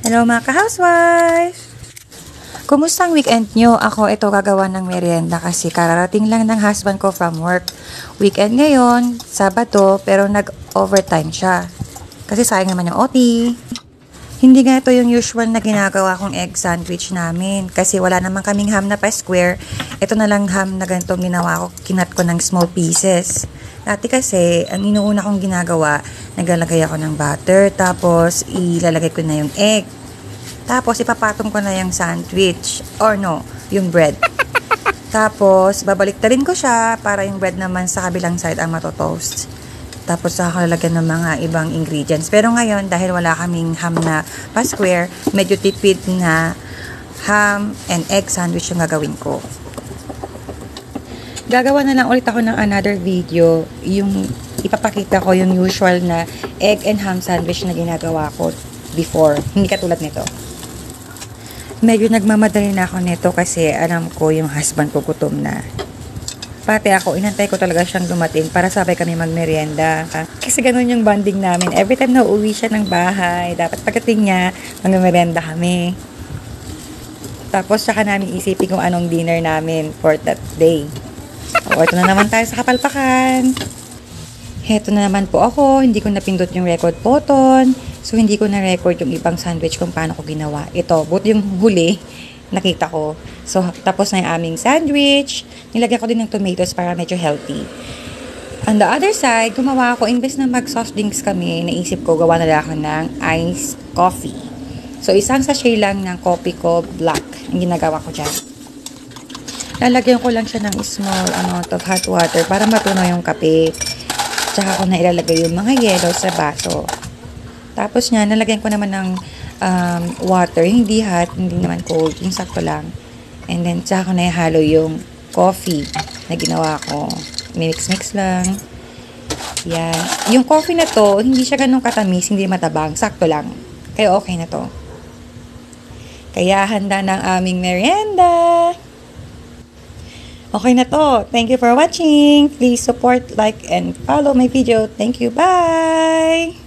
Hello mga ka-housewife! Kumusta ang weekend nyo? Ako ito gagawa ng merienda kasi kararating lang ng husband ko from work. Weekend ngayon, Sabado, pero nag-overtime siya. Kasi sayang naman yung OT. Hindi nga ito yung usual na ginagawa kong egg sandwich namin. Kasi wala naman kaming ham na pa-square. Ito na lang ham na ganito ginawa ko. Kinat ko ng small pieces. Dati kasi, ang inuuna kong ginagawa, naglalagay ako ng butter, tapos ilalagay ko na yung egg. Tapos ipapatong ko na yung sandwich, or no, yung bread. Tapos babaliktarin ko siya para yung bread naman sa kabilang side ang matotoast. Tapos saka lalagyan ng mga ibang ingredients. Pero ngayon, dahil wala kaming ham na pa-square, medyo tipid na ham and egg sandwich yung gagawin ko. Gagawa na lang ulit ako ng another video, yung ipapakita ko yung usual na egg and ham sandwich na ginagawa ko before. Hindi katulad nito. Medyo nagmamadali na ako nito kasi alam ko yung husband ko gutom na. Pati ako, inantay ko talaga siyang dumating para sabay kami magmerienda. Kasi ganun yung bonding namin. Every time na uuwi siya ng bahay, dapat pagdating niya, magmerienda kami. Tapos saka namin isipin kung anong dinner namin for that day. O, ito na naman tayo sa kapalpakan. Heto na naman po ako, hindi ko napindot yung record button. So, hindi ko na-record yung ibang sandwich kung paano ko ginawa. Ito, buti yung huli, nakita ko. So, tapos na yung aming sandwich. Nilagyan ko din ng tomatoes para medyo healthy. On the other side, gumawa ako, imbes na mag-soft drinks kami, naisip ko, gawa na lang ako ng iced coffee. So, isang sachet lang ng coffee ko, black, ang ginagawa ko dyan. Lalagyan ko lang siya ng small amount of hot water para matunaw yung kape. Tsaka ko na ilalagay yung mga yellow sa baso. Tapos niya, nalagyan ko naman ng water. Hindi hot, hindi naman cold. Yung sakto lang. And then, tsaka ko na ihalo yung coffee na ginawa ko. Mix-mix lang. Yan. Yung coffee na to, hindi siya ganun katamis, hindi matabang. Sakto lang. Kaya okay na to. Kaya handa ng aming merienda. Okay na to. Thank you for watching. Please support, like, and follow my video. Thank you. Bye!